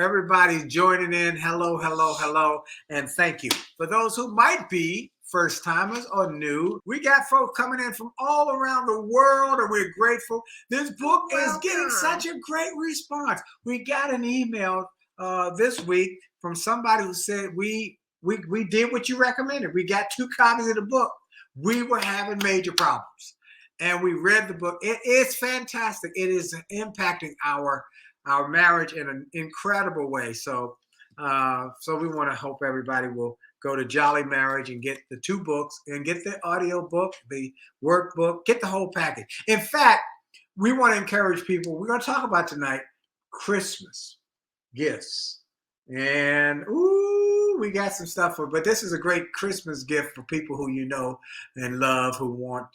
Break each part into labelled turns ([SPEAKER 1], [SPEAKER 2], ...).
[SPEAKER 1] everybody's joining in. Hello, hello, hello, and thank you. For those who might be first timers or new, we got folks coming in from all around the world, and we're grateful. This book is getting such a great response. We got an email this week from somebody who said we did what you recommended. We got 2 copies of the book. We were having major problems, and we read the book. It is fantastic. It is impacting our marriage in an incredible way. So we want to hope everybody will go to Jolley Marriage and get the 2 books and get the audio book, the workbook, get the whole package. In fact, we want to encourage people. We're going to talk about tonight Christmas gifts. And we got some stuff but this is a great Christmas gift for people who you know and love, who want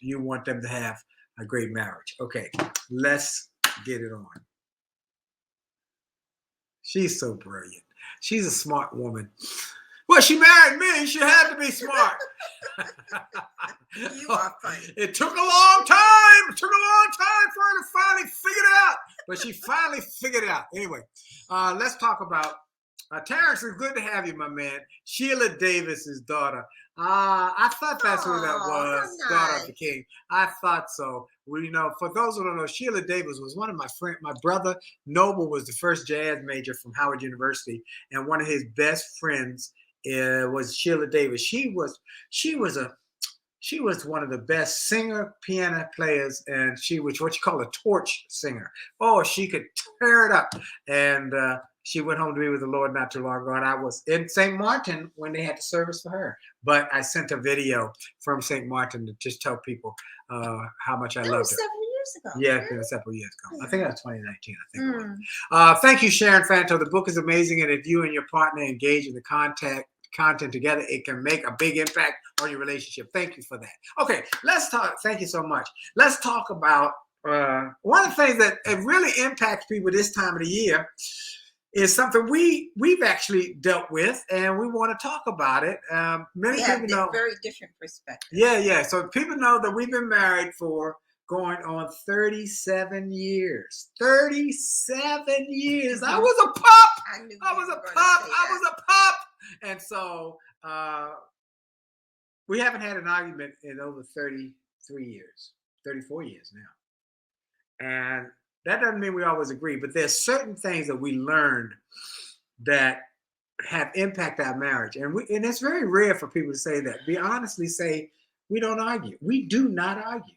[SPEAKER 1] them to have a great marriage. Okay, let's get it on. She's so brilliant. She's a smart woman. Well, she married me. She had to be smart.
[SPEAKER 2] You are funny.
[SPEAKER 1] It took a long time. It took a long time for her to finally figure it out. But she finally figured it out. Anyway, let's talk about Terrence. It's good to have you, my man. Sheila Davis's daughter. I thought that's who that was.
[SPEAKER 2] Nice.
[SPEAKER 1] Daughter of the King. I thought so. Well, for those who don't know, Sheila Davis was one of my friends. My brother Noble was the first jazz major from Howard University, and one of his best friends was Sheila Davis. She was one of the best singer, piano players, and she was what you call a torch singer. Oh, she could tear it up. And she went home to be with the Lord not too long ago. And I was in St. Martin when they had the service for her. But I sent a video from St. Martin to just tell people how much I loved her.
[SPEAKER 2] Several years ago.
[SPEAKER 1] Yeah,
[SPEAKER 2] really?
[SPEAKER 1] Several years ago. I think that was 2019. I think it was. Thank you, Sharon Fanto. The book is amazing, and if you and your partner engage in the content together, it can make a big impact on your relationship. Thank you for that. Okay, let's talk. Thank you so much. Let's talk about one of the things that it really impacts people this time of the year is something we've actually dealt with, and we want to talk about it. Many people know
[SPEAKER 2] very different perspectives.
[SPEAKER 1] Yeah. So people know that we've been married for going on 37 years. 37 years. I was a pup. I was a pup. And so we haven't had an argument in over 33 years, 34 years now. And that doesn't mean we always agree, but there's certain things that we learned that have impacted our marriage. And it's very rare for people to say that. We honestly say we don't argue. We do not argue.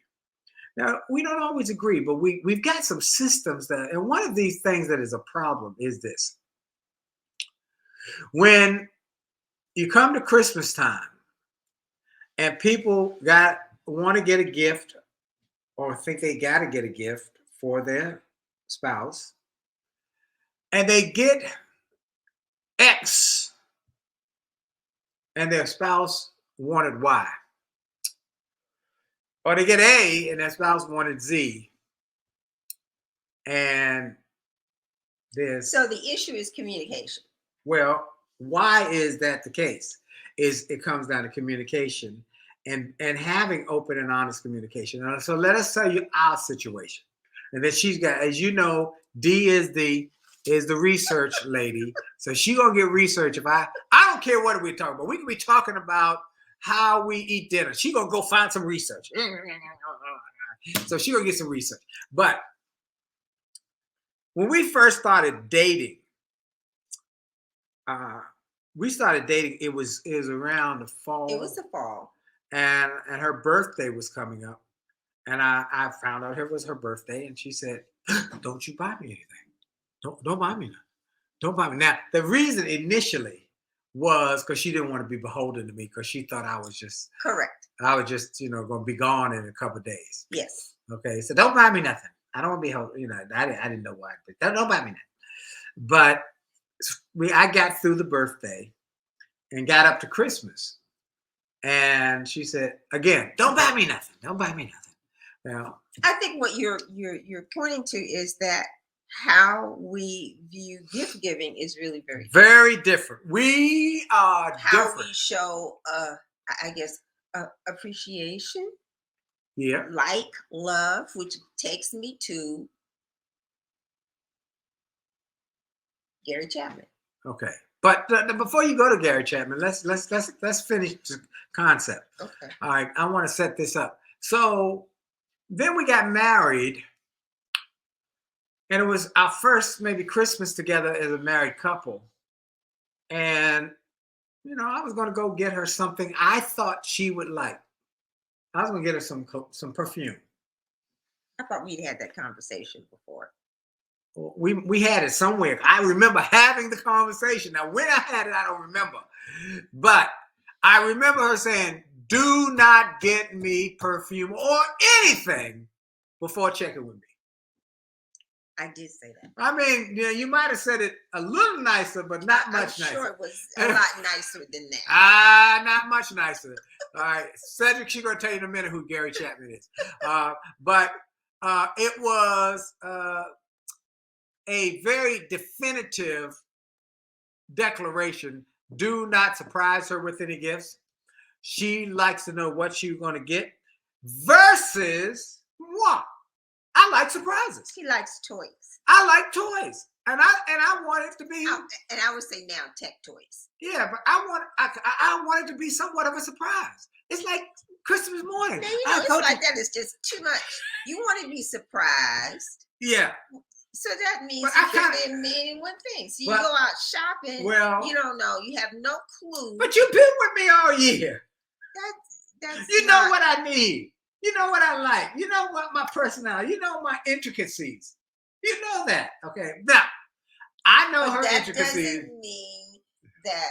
[SPEAKER 1] Now, we don't always agree, but we've got some systems that, and one of these things that is a problem is this. When you come to Christmas time and people want to get a gift or think they got to get a gift for their spouse, and they get X and their spouse wanted Y. Or they get A and their spouse wanted Z. And
[SPEAKER 2] So the issue is communication.
[SPEAKER 1] Well, why is that the case? It comes down to communication and having open and honest communication. So let us tell you our situation. And then she's got, as you know, Dee is the research lady. So she's gonna get research. I don't care what we're talking about. We can be talking about how we eat dinner. She's gonna go find some research. So she's gonna get some research. But when we first started dating, it was around the fall.
[SPEAKER 2] It was the fall.
[SPEAKER 1] And her birthday was coming up. And I found out it was her birthday, and she said, "Don't you buy me anything. Don't buy me nothing. Don't buy me." Now, the reason initially was because she didn't want to be beholden to me, because she thought I was just
[SPEAKER 2] correct.
[SPEAKER 1] I was just, going to be gone in a couple of days.
[SPEAKER 2] Yes.
[SPEAKER 1] Okay. So don't buy me nothing. I don't want to be, I didn't know why, but don't buy me nothing. But I got through the birthday and got up to Christmas, and she said again, "Don't buy me nothing. Don't buy me nothing." Now,
[SPEAKER 2] I think what you're pointing to is that how we view gift giving is really
[SPEAKER 1] very different. We are
[SPEAKER 2] how
[SPEAKER 1] different.
[SPEAKER 2] We show, I guess, appreciation.
[SPEAKER 1] Yeah.
[SPEAKER 2] Like love, which takes me to Gary Chapman.
[SPEAKER 1] Okay. But before you go to Gary Chapman, let's finish the concept.
[SPEAKER 2] Okay.
[SPEAKER 1] All right. I want to set this up. So then we got married, and it was our first maybe Christmas together as a married couple. And I was going to go get her something I thought she would like. I was going to get her some perfume.
[SPEAKER 2] I thought we'd had that conversation before.
[SPEAKER 1] We had it somewhere. I remember having the conversation. Now, when I had it, I don't remember. But I remember her saying, do not get me perfume or anything before checking with me.
[SPEAKER 2] I did say that.
[SPEAKER 1] I mean, you might have said it a little nicer, but not much nicer.
[SPEAKER 2] I'm sure it was a lot nicer than that.
[SPEAKER 1] Not much nicer. All right. Cedric, she's going to tell you in a minute who Gary Chapman is. But it was a very definitive declaration. Do not surprise her with any gifts. She likes to know what she's going to get versus what? I like surprises.
[SPEAKER 2] He likes toys.
[SPEAKER 1] I like toys. And I want it to be.
[SPEAKER 2] And I would say now tech toys.
[SPEAKER 1] Yeah, but I want it to be somewhat of a surprise. It's like Christmas morning.
[SPEAKER 2] Now, it's like that. It's just too much. You want to be surprised.
[SPEAKER 1] Yeah.
[SPEAKER 2] So that means you can be meaning one thing. So you go out shopping. Well, you don't know. You have no clue.
[SPEAKER 1] But you've been with me all year.
[SPEAKER 2] That's
[SPEAKER 1] you know what I need. You know what I like. You know what my personality. You know my intricacies. You know that. Okay. Now, I know her intricacies.
[SPEAKER 2] That doesn't mean that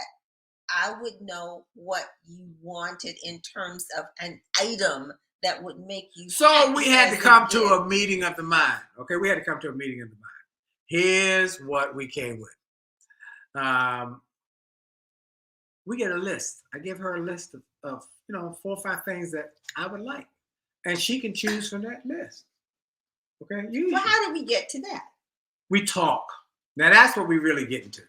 [SPEAKER 2] I would know what you wanted in terms of an item that would make you.
[SPEAKER 1] So we had to come to a meeting of the mind. Okay, we had to come to a meeting of the mind. Here's what we came with. We get a list. I give her a list of 4 or 5 things that I would like, and she can choose from that list. Okay.
[SPEAKER 2] Well, how did we get to that?
[SPEAKER 1] We talk. Now that's what we really get into.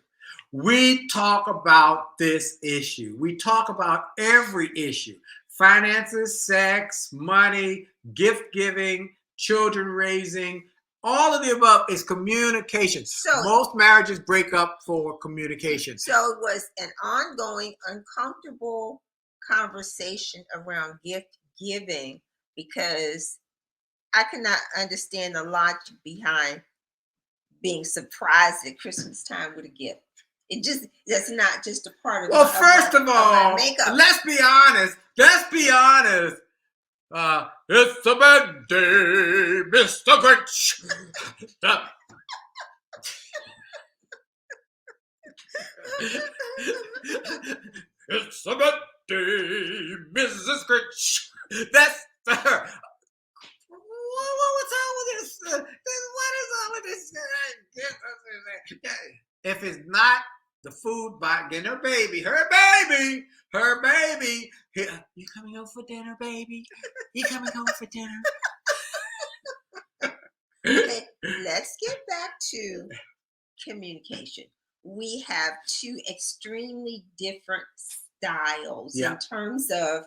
[SPEAKER 1] We talk about this issue. We talk about every issue. Finances, sex, money, gift giving, children raising, all of the above is communication. So most marriages break up for communication.
[SPEAKER 2] So it was an ongoing, uncomfortable conversation around gift giving because I cannot understand the logic behind being surprised at Christmas time with a gift. That's not just a part of.
[SPEAKER 1] Well, first of all, let's be honest. Let's be honest. It's a bad day, Mr. Grinch. It's a bad day, Mrs. Grinch. That's her. What's all with this? What is all of this? If it's not the food by getting her baby. You coming home for dinner, baby? You coming home for dinner?
[SPEAKER 2] Okay, let's get back to communication. We have 2 extremely different styles in terms of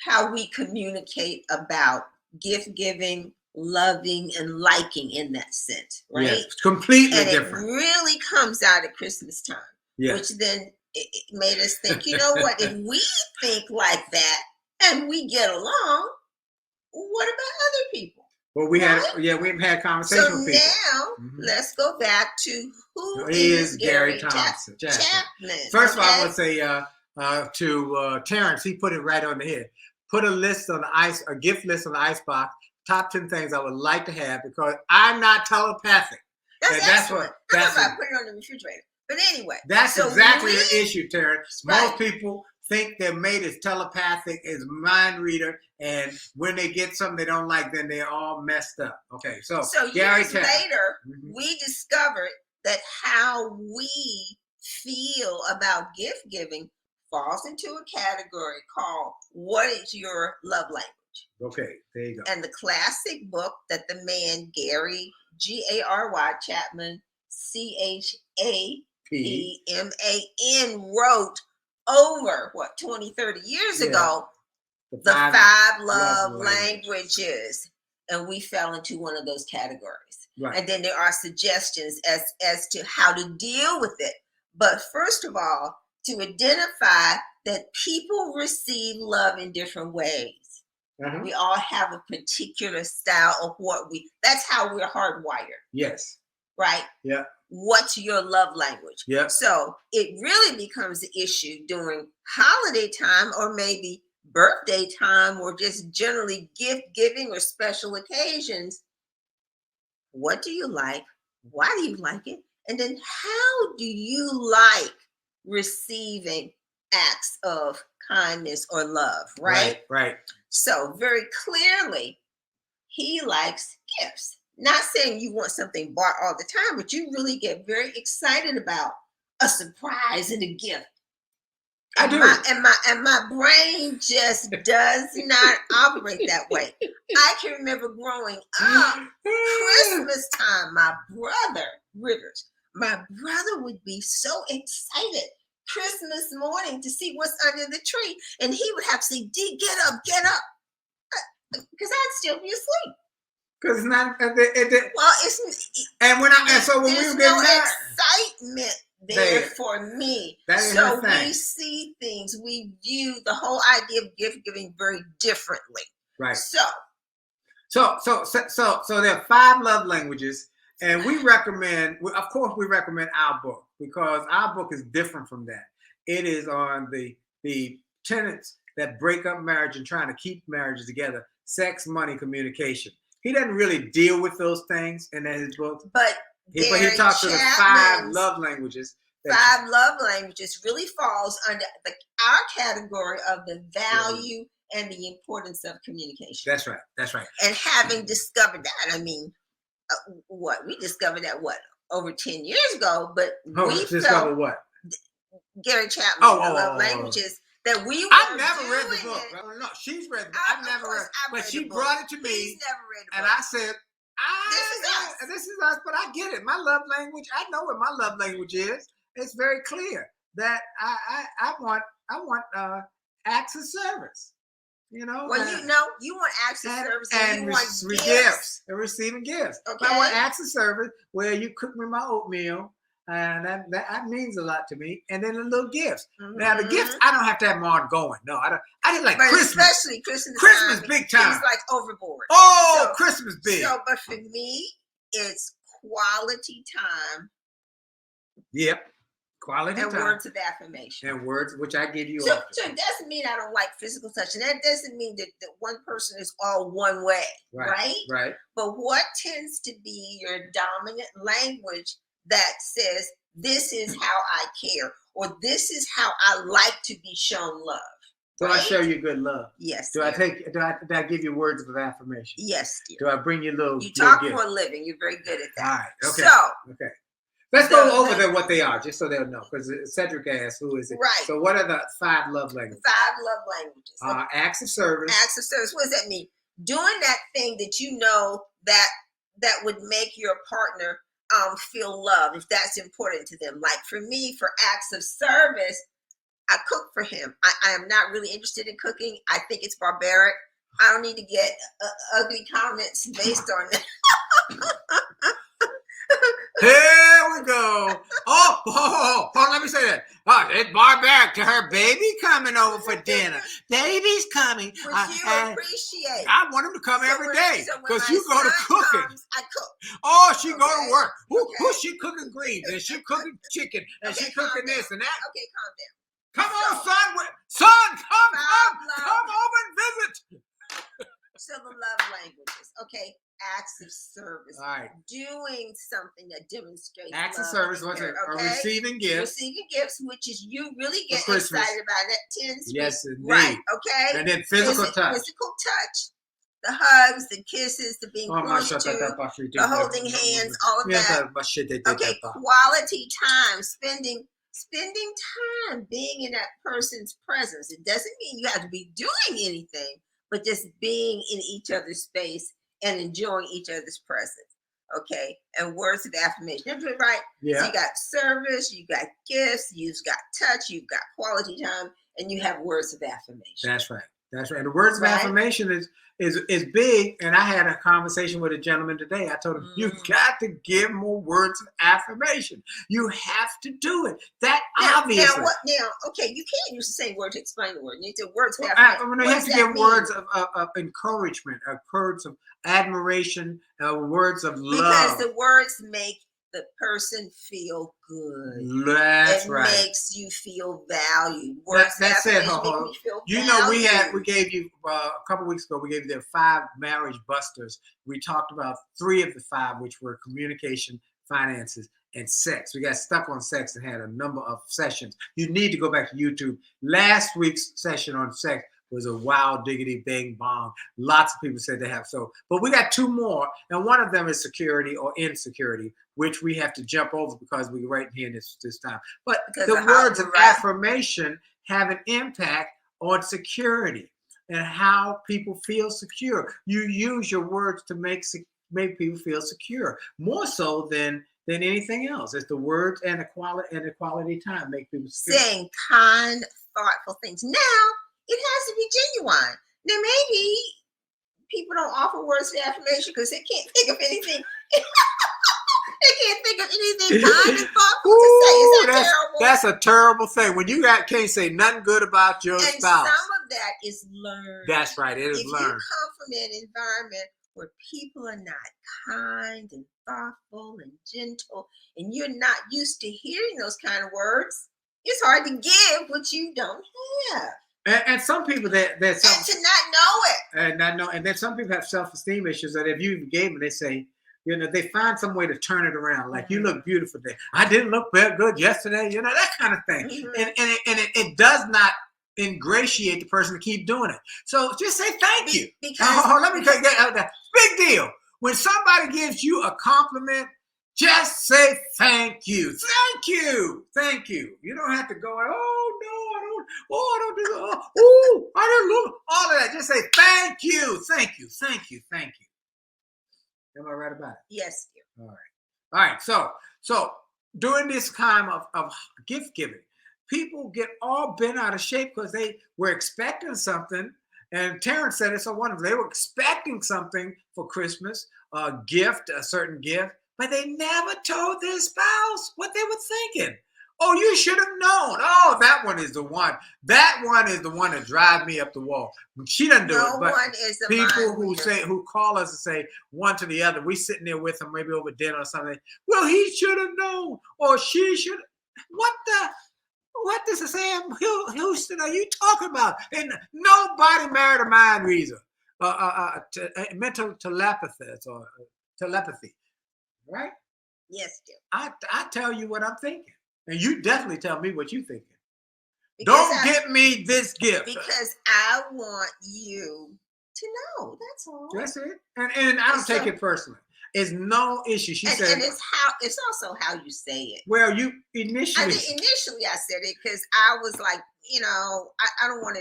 [SPEAKER 2] how we communicate about gift giving, loving, and liking in that sense, right?
[SPEAKER 1] Yes, completely different.
[SPEAKER 2] It really comes out at Christmas time, which then it made us think, you know what, if we think like that and we get along, what about other people?
[SPEAKER 1] Well, we've had conversations with people.
[SPEAKER 2] So now, let's go back to who
[SPEAKER 1] is Gary Chapman. First of all, I would say to Terrence, he put it right on the head. Put a list on the ice, a gift list on the icebox. Top 10 things I would like to have because I'm not telepathic.
[SPEAKER 2] That's what. That's why I put it on the refrigerator. But anyway,
[SPEAKER 1] that's exactly the issue, Terrence. Right. Most people think their mate is telepathic, is mind reader, and when they get something they don't like, then they're all messed up. Okay, so Gary
[SPEAKER 2] years later, we discovered that how we feel about gift giving falls into a category called "What is your love language?"
[SPEAKER 1] Okay, there you go.
[SPEAKER 2] And the classic book that the man Gary Gary Chapman Chapeman wrote over 20-30 years ago, the 5 love languages, and we fell into one of those categories.
[SPEAKER 1] Right.
[SPEAKER 2] And then there are suggestions as to how to deal with it. But first of all, to identify that people receive love in different ways. We all have a particular style of that's how we're hardwired.
[SPEAKER 1] Yes.
[SPEAKER 2] Right?
[SPEAKER 1] Yeah.
[SPEAKER 2] What's your love language?
[SPEAKER 1] Yeah.
[SPEAKER 2] So it really becomes the issue during holiday time or maybe birthday time or just generally gift giving or special occasions. What do you like? Why do you like it? And then how do you like receiving acts of kindness or love, right?
[SPEAKER 1] Right.
[SPEAKER 2] So very clearly, he likes gifts. Not saying you want something bought all the time, but you really get very excited about a surprise and a gift.
[SPEAKER 1] I do.
[SPEAKER 2] And my brain just does not operate that way. I can remember growing up, Christmas time, my brother would be so excited Christmas morning to see what's under the tree. And he would have to say, Dee, get up. Because I'd still be asleep.
[SPEAKER 1] Because it's not.
[SPEAKER 2] Well, it's
[SPEAKER 1] and when we were getting married,
[SPEAKER 2] excitement there for me. So we see things, we view the whole idea of gift giving very differently.
[SPEAKER 1] Right.
[SPEAKER 2] So
[SPEAKER 1] there are 5 love languages, and we recommend. Of course, we recommend our book because our book is different from that. It is on the tenets that break up marriage and trying to keep marriages together: sex, money, communication. He doesn't really deal with those things in his book,
[SPEAKER 2] but
[SPEAKER 1] he talks to the 5 love languages.
[SPEAKER 2] 5 love languages really falls under our category of the value and the importance of communication.
[SPEAKER 1] That's right. And
[SPEAKER 2] having discovered that, we discovered that over 10 years ago, but we
[SPEAKER 1] discovered what?
[SPEAKER 2] Gary Chapman, love languages. That
[SPEAKER 1] I've never read the book. No, she's read it. I've never read it. But she brought it to me.
[SPEAKER 2] He's never read it.
[SPEAKER 1] And I said, this is us. But I get it. My love language, I know what my love language is. It's very clear that I want acts of service. You know?
[SPEAKER 2] Well, you want acts of service and you want
[SPEAKER 1] gifts. And receiving gifts.
[SPEAKER 2] Okay.
[SPEAKER 1] I want acts of service where you cook me my oatmeal. And that means a lot to me. And then the little gifts. Mm-hmm. Now the gifts, I don't have to have them ongoing. No, I don't. I didn't like Christmas.
[SPEAKER 2] Especially Christmas
[SPEAKER 1] big time.
[SPEAKER 2] It's like overboard.
[SPEAKER 1] Oh, so, Christmas big.
[SPEAKER 2] So, but for me, it's quality time.
[SPEAKER 1] Yep, quality time.
[SPEAKER 2] And words of affirmation.
[SPEAKER 1] And words which I give you.
[SPEAKER 2] So it doesn't mean I don't like physical touch, and that doesn't mean that one person is all one way, right?
[SPEAKER 1] Right.
[SPEAKER 2] But what tends to be your dominant language that says, this is how I care, or this is how I like to be shown love.
[SPEAKER 1] Do I show you good love?
[SPEAKER 2] Yes.
[SPEAKER 1] Do I give you words of affirmation?
[SPEAKER 2] Yes, dear.
[SPEAKER 1] Do I bring you little?
[SPEAKER 2] You talk for a living. You're very good at that.
[SPEAKER 1] All right. Okay.
[SPEAKER 2] So
[SPEAKER 1] let's go over what they are, just so they'll know. Because Cedric asked, "Who is it?"
[SPEAKER 2] Right.
[SPEAKER 1] So what are the 5 love languages?
[SPEAKER 2] 5 love languages.
[SPEAKER 1] Acts of service.
[SPEAKER 2] Acts of service. What does that mean? Doing that thing that you know that would make your partner feel love, if that's important to them. Like for me, for acts of service, I cook for him. I am not really interested in cooking. I think it's barbaric. I don't need to get ugly comments based on that.
[SPEAKER 1] Here we go. Oh, let me say that. Oh, it's barbaric to her baby coming over for dinner. Baby's coming.
[SPEAKER 2] Which you appreciate.
[SPEAKER 1] I want him to come every day because you go to cooking.
[SPEAKER 2] I cook.
[SPEAKER 1] Oh, she go to work. Who's she cooking greens? And she cooking chicken. And she cooking this and that.
[SPEAKER 2] Okay, calm down.
[SPEAKER 1] Come on, son. Son, come over and visit.
[SPEAKER 2] So the love languages. Okay. Acts of service.
[SPEAKER 1] All right.
[SPEAKER 2] Doing something that demonstrates
[SPEAKER 1] acts of service. What's it? Okay? Receiving gifts.
[SPEAKER 2] Receiving gifts, which is you really get excited about. That tends to
[SPEAKER 1] be
[SPEAKER 2] right. Okay.
[SPEAKER 1] And then physical touch.
[SPEAKER 2] Physical touch. The hugs, the kisses, the being close to, the holding hands, all of that. Okay. Quality time. Spending time being in that person's presence. It doesn't mean you have to be doing anything, but just being in each other's space and enjoying each other's presence. Okay. And words of affirmation. Everybody right?
[SPEAKER 1] Yeah.
[SPEAKER 2] So you got service, you got gifts, you've got touch, you've got quality time, and you have words of affirmation.
[SPEAKER 1] That's right. That's right. The words of affirmation is big. And I had a conversation with a gentleman today. I told him, you got to give more words of affirmation. You have to do it. That obviously.
[SPEAKER 2] Now, okay, you can't use the same word to explain the word. You need to words of
[SPEAKER 1] affirmation. You have to give words of encouragement, words of admiration, words of love.
[SPEAKER 2] Because the words make the person feel good.
[SPEAKER 1] That's right.
[SPEAKER 2] It makes you feel valued. Words
[SPEAKER 1] that's it.
[SPEAKER 2] You know,
[SPEAKER 1] we gave you a couple weeks ago. We gave you the 5 marriage busters. We talked about 3 of the 5, which were communication, finances, and sex. We got stuck on sex and had a number of sessions. You need to go back to YouTube. Last week's session on sex was a wild diggity bang bong. Lots of people said they have. But we got 2 more, and one of them is security or insecurity, which we have to jump over because we're right here this time. But the words of affirmation have an impact on security and how people feel secure. You use your words to make people feel secure, more so than anything else. It's the words and the quality time make people secure.
[SPEAKER 2] Saying kind, thoughtful things. Now, it has to be genuine. Now, maybe people don't offer words of affirmation because they can't think of anything. They can't think of anything kind and thoughtful to say. Is that terrible?
[SPEAKER 1] That's a terrible thing. When you can't say nothing good about your spouse.
[SPEAKER 2] And some of that is learned.
[SPEAKER 1] That's right. It is
[SPEAKER 2] learned. If you come from an environment where people are not kind and thoughtful and gentle, and you're not used to hearing those kind of words, it's hard to give what you don't have.
[SPEAKER 1] And some people and to
[SPEAKER 2] not know it.
[SPEAKER 1] And then some people have self-esteem issues that if you even gave them, they say, they find some way to turn it around. Like, you look beautiful today. I didn't look very good yesterday. That kind of thing. And it does not ingratiate the person to keep doing it. So just say thank you. Let me take that. Big deal. When somebody gives you a compliment, just say thank you. Thank you. Thank you. You don't have to go, oh, no, I don't. Oh, I don't do that. Oh, I didn't look. All of that. Just say thank you. Thank you. Thank you. Thank you. Am I right about it?
[SPEAKER 2] Yes, dear.
[SPEAKER 1] All right. So during this time of gift giving, people get all bent out of shape because they were expecting something. And Terrence said it's so wonderful. They were expecting something for Christmas, a gift, a certain gift, but they never told their spouse what they were thinking. Oh, you should have known. Oh, that one is the one. That one is the one that drives me up the wall. She doesn't do it. But
[SPEAKER 2] one is the
[SPEAKER 1] people who call us and say one to the other. We sitting there with them, maybe over dinner or something. Well, he should have known, or she should. What does Sam Houston are you talking about? And nobody married a mind reader, mental telepathy, or telepathy, right?
[SPEAKER 2] Yes, dear.
[SPEAKER 1] I tell you what I'm thinking. And you definitely tell me what you're thinking. Don't get me this gift.
[SPEAKER 2] Because I want you to know. That's all.
[SPEAKER 1] That's it. And I don't take it personally. It's no issue. She said.
[SPEAKER 2] And it's also how you say it.
[SPEAKER 1] Well, you initially.
[SPEAKER 2] Initially I said it because I was like, I don't want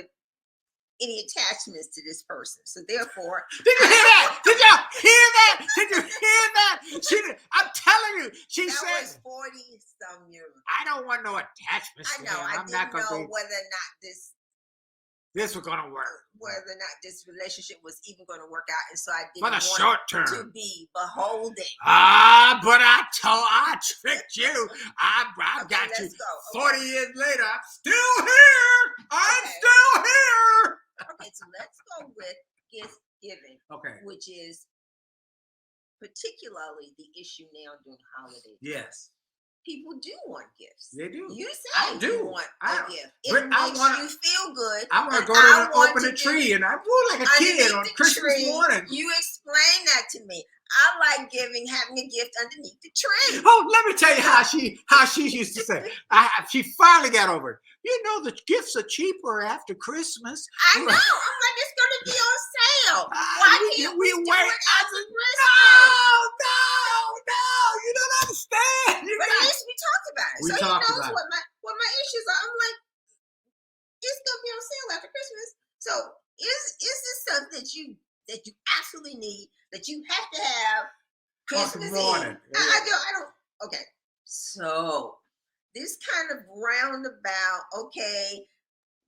[SPEAKER 2] any attachments to this person. So therefore.
[SPEAKER 1] Did you hear that? Did you hear that? Did you hear that? I'm telling you, she said.
[SPEAKER 2] That was 40-some years.
[SPEAKER 1] I don't want no attachments.
[SPEAKER 2] I know. I didn't know whether or not
[SPEAKER 1] this was gonna work.
[SPEAKER 2] Whether or not this relationship was even going to work out, and so I didn't
[SPEAKER 1] want short term
[SPEAKER 2] to be beholden.
[SPEAKER 1] But I tricked you. I got you.
[SPEAKER 2] Go.
[SPEAKER 1] 40 years later, I'm still here. I'm still here.
[SPEAKER 2] Okay, so let's go with gift giving.
[SPEAKER 1] Okay,
[SPEAKER 2] which is particularly the issue now during holidays.
[SPEAKER 1] Yes.
[SPEAKER 2] People do want gifts.
[SPEAKER 1] They do.
[SPEAKER 2] You say you want a gift. It makes you feel good.
[SPEAKER 1] I want to go to open the tree and I feel like a kid on Christmas morning.
[SPEAKER 2] You explain that to me. I like having a gift underneath the tree.
[SPEAKER 1] Oh, let me tell you how she used to say. She finally got over it. The gifts are cheaper after Christmas.
[SPEAKER 2] I know. I'm like, it's going to be on sale. Why can't we wait after Christmas?
[SPEAKER 1] No, you don't understand.
[SPEAKER 2] But at least we talked about it. So he knows what my issues are. I'm like, it's going to be on sale after Christmas. So is this stuff that you absolutely need, that you have to have Christmas Eve? I don't. Okay. So this kind of roundabout, okay,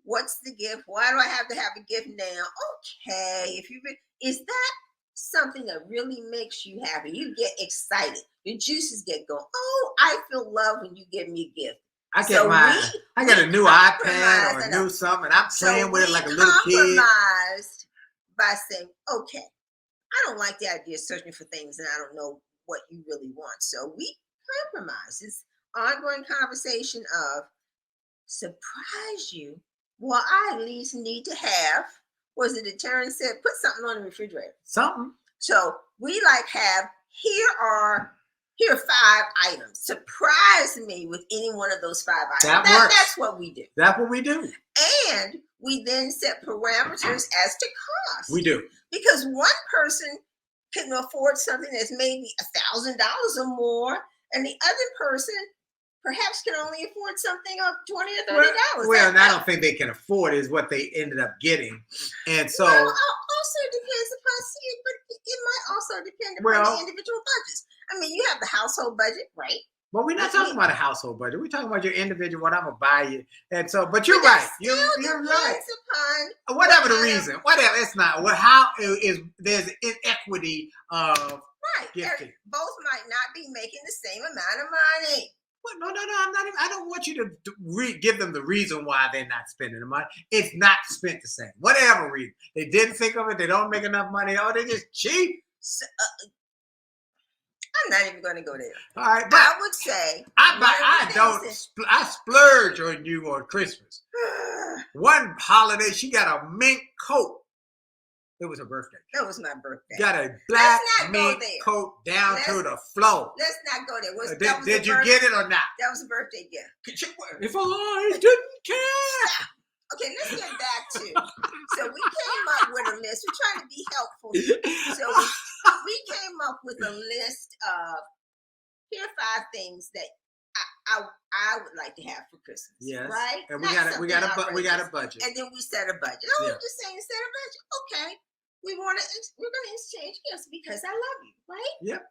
[SPEAKER 2] What's the gift? Why do I have to have a gift now? Okay, is that something that really makes you happy? You get excited. Your juices get going. Oh, I feel love when you give me a gift.
[SPEAKER 1] I get I got a new iPad or a new something, and I'm playing with it like a little kid.
[SPEAKER 2] Compromised by saying, okay, I don't like the idea of searching for things and I don't know what you really want. So we compromise. It's ongoing conversation of surprise you. Well, I at least need to have, was it that Terrence said, put something on the refrigerator.
[SPEAKER 1] Something.
[SPEAKER 2] So we here are 5 items. Surprise me with any one of those 5 items. That's what we do.
[SPEAKER 1] That's what we do.
[SPEAKER 2] And we then set parameters as to cost.
[SPEAKER 1] We do.
[SPEAKER 2] Because one person can afford something that's maybe $1,000 or more, and the other person perhaps can only afford something of $20 or $30.
[SPEAKER 1] Well, and I don't think they can afford is what they ended up getting. And so
[SPEAKER 2] also depends upon but it might also depend upon the individual budgets. I mean, you have the household budget, right?
[SPEAKER 1] Well, we're not talking about a household budget. We're talking about your individual, what I'm gonna buy you. And so, but you're right. You're right.
[SPEAKER 2] Upon
[SPEAKER 1] whatever the reason, whatever it's not. There's inequity of gifting.
[SPEAKER 2] Both might not be making the same amount of money.
[SPEAKER 1] Well, no. I'm not. I don't want you to give them the reason why they're not spending the money. It's not spent the same. Whatever reason, they didn't think of it. They don't make enough money. Oh, they're just cheap.
[SPEAKER 2] So, I'm not even going to go there.
[SPEAKER 1] All right, but
[SPEAKER 2] I would say
[SPEAKER 1] I splurge on you on Christmas. One holiday, she got a mink coat. It was her birthday.
[SPEAKER 2] That was my birthday.
[SPEAKER 1] Got a black mink coat down to the floor.
[SPEAKER 2] Let's not go there.
[SPEAKER 1] Did you get it or not?
[SPEAKER 2] That was a birthday gift.
[SPEAKER 1] If I didn't care.
[SPEAKER 2] Okay, let's get back to. So we came up with a list. We're trying to be helpful. So we came up with a list of here are 5 things that I would like to have for Christmas.
[SPEAKER 1] Yes.
[SPEAKER 2] Right?
[SPEAKER 1] And we got a budget.
[SPEAKER 2] And then we set a budget. Oh, I'm just saying set a budget. Okay. We're gonna exchange gifts because I love you, right?
[SPEAKER 1] Yep.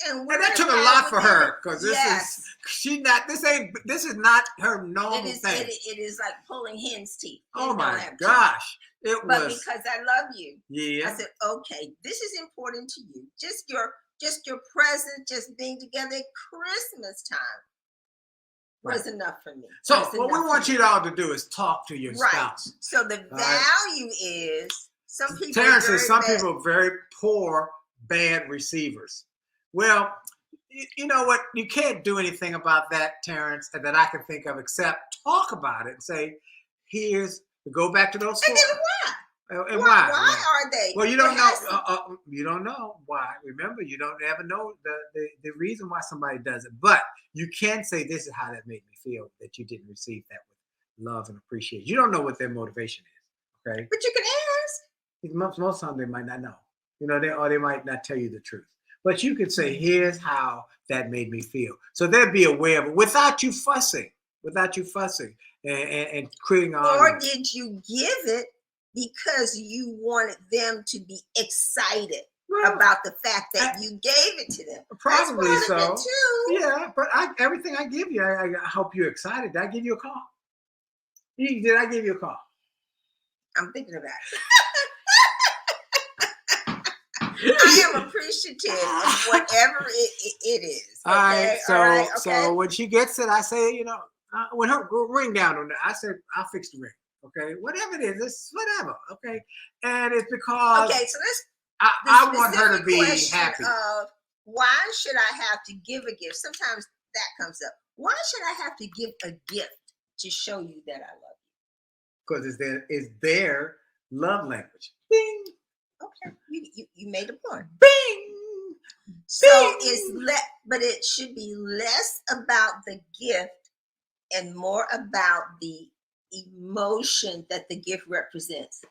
[SPEAKER 2] And
[SPEAKER 1] that took a lot for her because this is not her normal thing.
[SPEAKER 2] It is like pulling hen's teeth.
[SPEAKER 1] Oh my gosh.
[SPEAKER 2] But because I love you,
[SPEAKER 1] yeah.
[SPEAKER 2] I said, okay, this is important to you. Just your presence, just being together at Christmas time was enough for me.
[SPEAKER 1] So what we want you all to do is talk to your spouse.
[SPEAKER 2] So the value is some people.
[SPEAKER 1] Terrence says some people are very poor, bad receivers. Well, you know what? You can't do anything about that, Terrence, that I can think of except talk about it and say, go back to those stories.
[SPEAKER 2] And then why?
[SPEAKER 1] And why?
[SPEAKER 2] Why are they?
[SPEAKER 1] Well, you don't know. You don't know why. Remember, you don't ever know the reason why somebody does it. But you can say, this is how that made me feel, that you didn't receive that with love and appreciation. You don't know what their motivation is, okay?
[SPEAKER 2] But you can ask.
[SPEAKER 1] Most times they might not know. They might not tell you the truth. But you could say, here's how that made me feel. So they'd be aware of it without you fussing and creating
[SPEAKER 2] Or did you give it because you wanted them to be excited about the fact that you gave it to them?
[SPEAKER 1] Probably so.
[SPEAKER 2] Of it too.
[SPEAKER 1] Yeah, but everything I give you, I hope you're excited. Did I give you a call? Did I give you a call?
[SPEAKER 2] I'm thinking about it. I am appreciative of whatever it is. Okay?
[SPEAKER 1] All right. So when she gets it, I say, when her ring down on it, I said, I'll fix the ring. Okay, whatever it is, it's whatever. Okay, and it's because
[SPEAKER 2] so
[SPEAKER 1] I want her to be happy.
[SPEAKER 2] Of why should I have to give a gift? Sometimes that comes up. Why should I have to give a gift to show you that I love
[SPEAKER 1] you? Because it's their love language. Bing.
[SPEAKER 2] Okay, you made a point.
[SPEAKER 1] Bing.
[SPEAKER 2] So but it should be less about the gift and more about the emotion that the gift represents.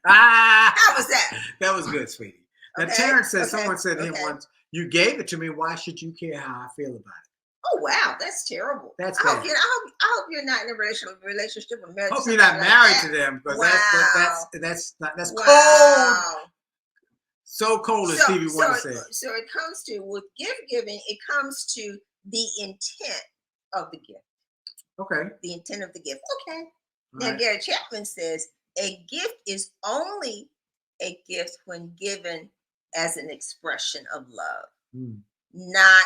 [SPEAKER 2] How was that?
[SPEAKER 1] That was good, sweetie. Now, Terrence said, someone said to him once, you gave it to me. Why should you care how I feel about it?
[SPEAKER 2] Oh, wow. That's terrible.
[SPEAKER 1] That's
[SPEAKER 2] I hope you're not in a relationship with marriage.
[SPEAKER 1] Hope you're not married to them because that's cold. So cold, as Stevie Wonder said.
[SPEAKER 2] So it comes to, with gift giving, it comes to the intent of the gift.
[SPEAKER 1] Okay.
[SPEAKER 2] The intent of the gift. Okay. Now, Gary Chapman says a gift is only a gift when given as an expression of love, not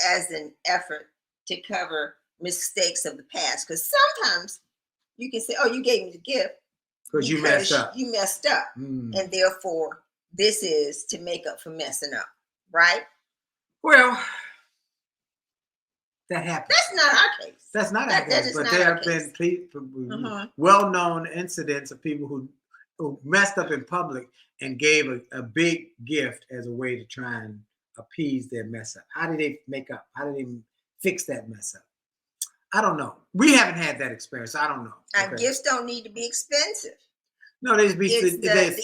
[SPEAKER 2] as an effort to cover mistakes of the past. Because sometimes you can say, "Oh, you gave me the gift
[SPEAKER 1] because you messed up.
[SPEAKER 2] You messed up, and therefore this is to make up for messing up." Right?
[SPEAKER 1] Well, that happens.
[SPEAKER 2] That's not our case.
[SPEAKER 1] That's not our case. But there have been well-known incidents of people who messed up in public and gave a big gift as a way to try and appease their mess up. How did they make up? How did they fix that mess up? I don't know. We haven't had that experience. I don't know.
[SPEAKER 2] And gifts don't need to be expensive.
[SPEAKER 1] No, there's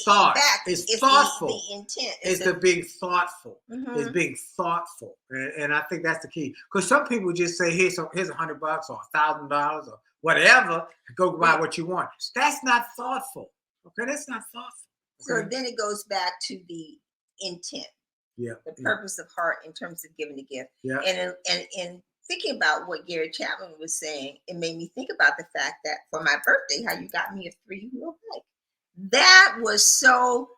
[SPEAKER 1] thought. It's thoughtful.
[SPEAKER 2] The intent.
[SPEAKER 1] It's the being thoughtful. It's being thoughtful, and I think that's the key. Because some people just say, "Here's $100 or $1,000 or whatever. Go buy what you want." That's not thoughtful. Okay, that's not thoughtful. Okay?
[SPEAKER 2] So then it goes back to the intent.
[SPEAKER 1] Yeah.
[SPEAKER 2] The purpose of heart in terms of giving a gift.
[SPEAKER 1] Yeah.
[SPEAKER 2] And thinking about what Gary Chapman was saying, it made me think about the fact that for my birthday, how you got me a 3-wheel bike. That was so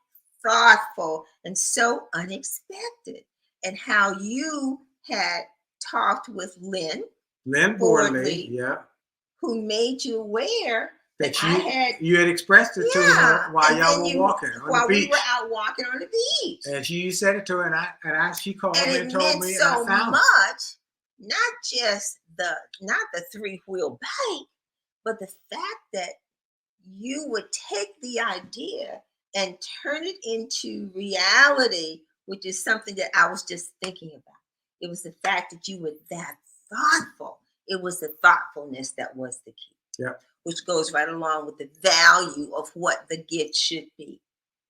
[SPEAKER 2] thoughtful and so unexpected. And how you had talked with Lynn
[SPEAKER 1] Borley,
[SPEAKER 2] who made you aware that
[SPEAKER 1] you had expressed it to her while y'all were walking on the beach.
[SPEAKER 2] We were out walking on the beach.
[SPEAKER 1] And you said it to her, and she called me and told me,
[SPEAKER 2] so
[SPEAKER 1] and I found
[SPEAKER 2] much. Not just the 3-wheel bike, but the fact that you would take the idea and turn it into reality, which is something that I was just thinking about. It was the fact that you were that thoughtful. It was the thoughtfulness that was the key.
[SPEAKER 1] Yeah.
[SPEAKER 2] Which goes right along with the value of what the gift should be.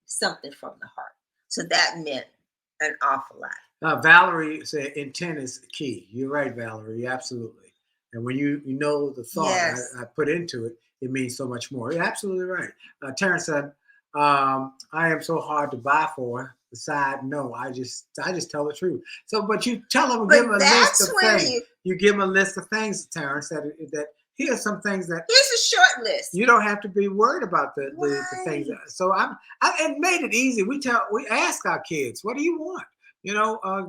[SPEAKER 2] Something from the heart. So that meant an awful lot.
[SPEAKER 1] Valerie said intent is key. You're right, Valerie. Absolutely. And when you know the thought I put into it, it means so much more. You're absolutely right. Terrence said, I am so hard to buy for. Besides, no, I just tell the truth. So, but you tell them, give them a list of things. You give them a list of things, Terrence, that here's some things that
[SPEAKER 2] here's a short list.
[SPEAKER 1] You don't have to be worried about the things. So it made it easy. We ask our kids, what do you want?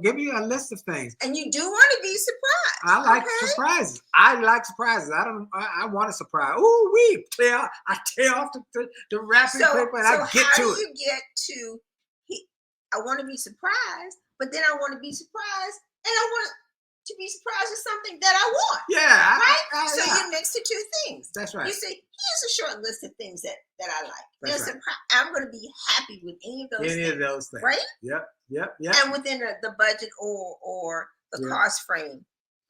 [SPEAKER 1] Give me a list of things.
[SPEAKER 2] And you do want to be surprised.
[SPEAKER 1] I like surprises. I like surprises. I want a surprise. Ooh, I tear off the wrapping paper and I get to it.
[SPEAKER 2] So how do you get to? I want to be surprised, but then I want to be surprised, and I want to be surprised with something that I want.
[SPEAKER 1] Yeah.
[SPEAKER 2] Right? So you mix the two things.
[SPEAKER 1] That's right.
[SPEAKER 2] You say, here's a short list of things that I like.
[SPEAKER 1] That's right.
[SPEAKER 2] I'm going to be happy with any of those things. Right?
[SPEAKER 1] Yep.
[SPEAKER 2] And within the budget or the cost frame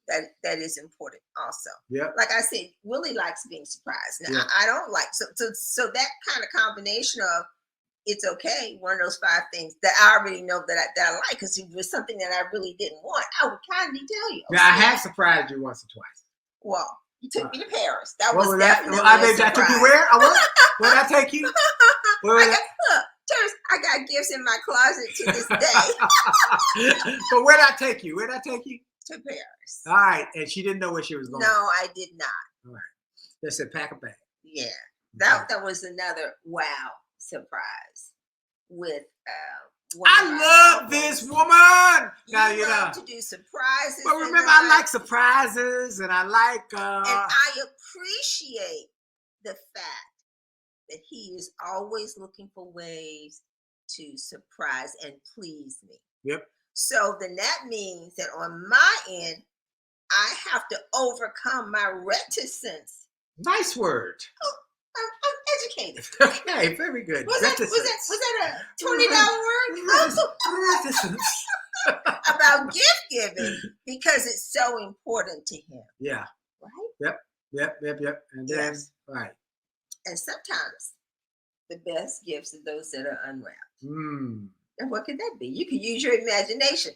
[SPEAKER 2] that is important also.
[SPEAKER 1] Yeah.
[SPEAKER 2] Like I said, Willie likes being surprised. Now, I don't like. So that kind of combination of it's okay. One of those 5 things that I already know that I like, because if it was something that I really didn't want, I would kindly tell you.
[SPEAKER 1] Now, I have surprised you once or twice.
[SPEAKER 2] Well, you took me to Paris. That was definitely
[SPEAKER 1] I took you where? Where did I take you?
[SPEAKER 2] Terrence, I got gifts in my closet to this day.
[SPEAKER 1] But where did I take you?
[SPEAKER 2] To Paris.
[SPEAKER 1] All right. And she didn't know where she was going.
[SPEAKER 2] No, I did not.
[SPEAKER 1] All right. They said, pack a bag.
[SPEAKER 2] Yeah. That was another wow surprise with
[SPEAKER 1] I love this woman. Now
[SPEAKER 2] you love to do surprises.
[SPEAKER 1] But remember, I like surprises, and I like
[SPEAKER 2] and I appreciate the fact that he is always looking for ways to surprise and please me.
[SPEAKER 1] Yep.
[SPEAKER 2] So then that means that on my end, I have to overcome my reticence.
[SPEAKER 1] Nice word.
[SPEAKER 2] Oh, I'm educated.
[SPEAKER 1] Okay, very good.
[SPEAKER 2] Was that a $20 word? About gift giving, because it's so important to him.
[SPEAKER 1] Yeah.
[SPEAKER 2] Right?
[SPEAKER 1] Yep. And then, right.
[SPEAKER 2] And sometimes the best gifts are those that are unwrapped. And what could that be? You can use your imagination.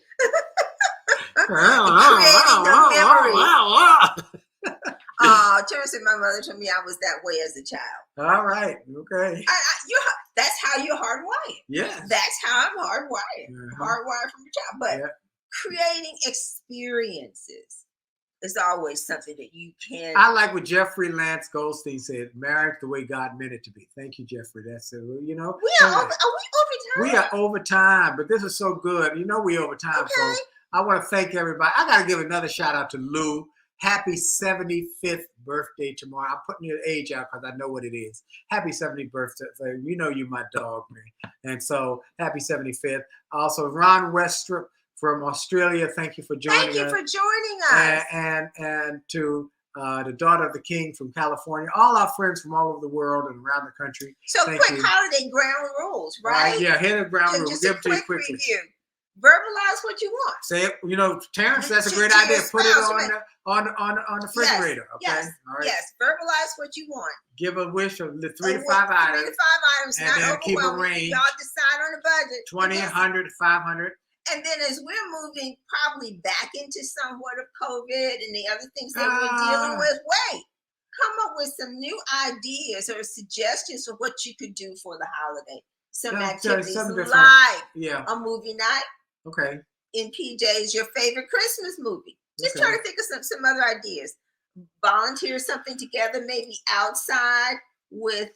[SPEAKER 2] Creating a memory. Terrence and my mother told me I was that way as a child.
[SPEAKER 1] All right. Okay.
[SPEAKER 2] That's how you're hardwired.
[SPEAKER 1] Yeah.
[SPEAKER 2] That's how I'm hardwired. Hardwired from a child. But creating experiences there's always something that you can.
[SPEAKER 1] I like what Jeffrey Lance Goldstein said, marriage the way God meant it to be. Thank you, Jeffrey. That's it. You know,
[SPEAKER 2] Are we over time?
[SPEAKER 1] We are over time, but this is so good. You know, we over time.
[SPEAKER 2] Okay.
[SPEAKER 1] So I want to thank everybody. I got to give another shout out to Lou. Happy 75th birthday tomorrow. I'm putting your age out because I know what it is. Happy 70th birthday. You know you my dog, man. And so happy 75th. Also, Ron Westrup from Australia. Thank you for joining us.
[SPEAKER 2] Thank you for joining us.
[SPEAKER 1] And to the daughter of the king from California. All our friends from all over the world and around the country.
[SPEAKER 2] So
[SPEAKER 1] thank
[SPEAKER 2] quick
[SPEAKER 1] you.
[SPEAKER 2] Holiday ground rules, right?
[SPEAKER 1] Yeah, hit the ground rules.
[SPEAKER 2] Just
[SPEAKER 1] Give
[SPEAKER 2] a
[SPEAKER 1] it to you
[SPEAKER 2] quick
[SPEAKER 1] quickly.
[SPEAKER 2] review. Verbalize what you want.
[SPEAKER 1] Say it, you know, Terrence, that's a great
[SPEAKER 2] To
[SPEAKER 1] idea.
[SPEAKER 2] your
[SPEAKER 1] Put it
[SPEAKER 2] spouse,
[SPEAKER 1] on the refrigerator.
[SPEAKER 2] Yes,
[SPEAKER 1] Okay. All right.
[SPEAKER 2] yes. Verbalize what you want.
[SPEAKER 1] Give a wish of the 3 to 5
[SPEAKER 2] 3
[SPEAKER 1] items.
[SPEAKER 2] 3 to 5 items,
[SPEAKER 1] And
[SPEAKER 2] not
[SPEAKER 1] then keep a
[SPEAKER 2] overwhelming.
[SPEAKER 1] range.
[SPEAKER 2] Y'all decide on the budget.
[SPEAKER 1] 20, 100, 500.
[SPEAKER 2] And then as we're moving probably back into somewhat of COVID and the other things that we're dealing with, come up with some new ideas or suggestions for what you could do for the holiday. Some activities like a movie night.
[SPEAKER 1] Okay.
[SPEAKER 2] In PJ's, your favorite Christmas movie. Just try to think of some other ideas. Volunteer something together, maybe outside with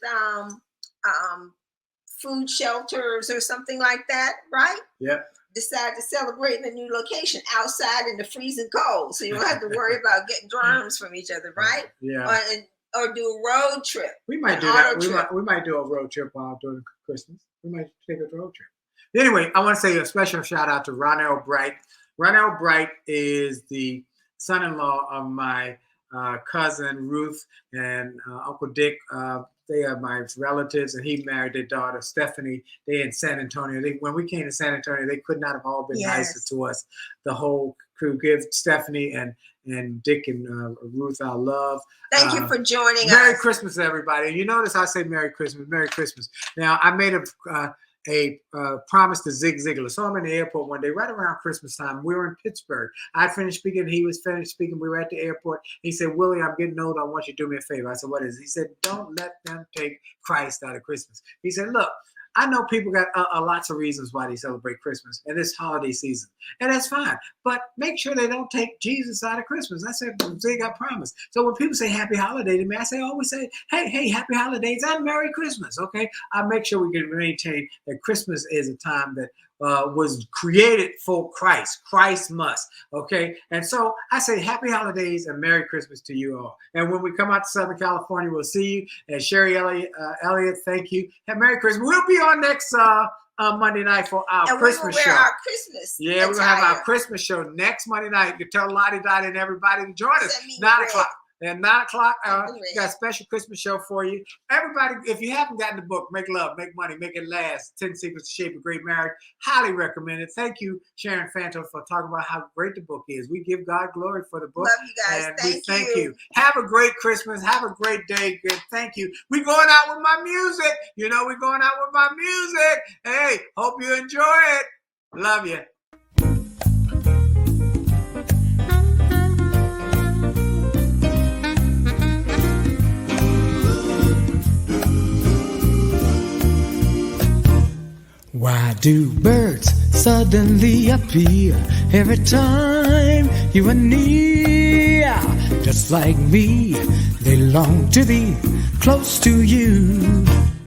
[SPEAKER 2] food shelters or something like that, right?
[SPEAKER 1] Yep.
[SPEAKER 2] Decide to celebrate in a new location outside in the freezing cold, so you don't have to worry about getting germs from each other, right?
[SPEAKER 1] Yeah.
[SPEAKER 2] Or do a road trip.
[SPEAKER 1] We might do that. We might do a road trip during Christmas. We might take a road trip. Anyway, I want to say a special shout out to Ronell Bright. Ronell Bright is the son-in-law of my cousin Ruth and Uncle Dick. They are my relatives, and he married their daughter Stephanie. They in San Antonio. When we came to San Antonio, they could not have all been nicer to us. The whole crew. Give Stephanie and Dick and Ruth our love.
[SPEAKER 2] Thank you for joining us.
[SPEAKER 1] Merry Christmas, everybody. You notice I say Merry Christmas, Merry Christmas. Now, I made a promise to Zig Ziglar. So I'm in the airport one day, right around Christmas time. We were in Pittsburgh. I finished speaking. He was finished speaking. We were at the airport. He said, Willie, I'm getting old. I want you to do me a favor. I said, what is it? He said, don't let them take Christ out of Christmas. He said, look, I know people got lots of reasons why they celebrate Christmas and this holiday season, and that's fine. But make sure they don't take Jesus out of Christmas. I said, Zig, I promise. So when people say Happy Holiday to me, I always say, hey, Happy Holidays and Merry Christmas. Okay, I make sure we can maintain that Christmas is a time that was created for Christ. Christ must. Okay, and so I say Happy Holidays and Merry Christmas to you all. And when we come out to Southern California, we'll see you. And Sherry Elliott, thank you. And Merry Christmas. We'll be on next Monday night for our Christmas show.
[SPEAKER 2] Our Christmas
[SPEAKER 1] we're gonna have our Christmas show next Monday night. You tell Lottie Dottie and everybody to join us. 9 o'clock. At 9 o'clock, we got a special Christmas show for you. Everybody, if you haven't gotten the book, Make Love, Make Money, Make It Last, 10 Secrets to Shape a Great Marriage, highly recommend it. Thank you, Sharon Fanto, for talking about how great the book is. We give God glory for the book.
[SPEAKER 2] Love you guys.
[SPEAKER 1] And thank you. Have a great Christmas. Have a great day. Good. Thank you. We're going out with my music. You know, we're going out with my music. Hey, hope you enjoy it. Love you.
[SPEAKER 3] Why do birds suddenly appear every time you are near? Just like me, they long to be close to you.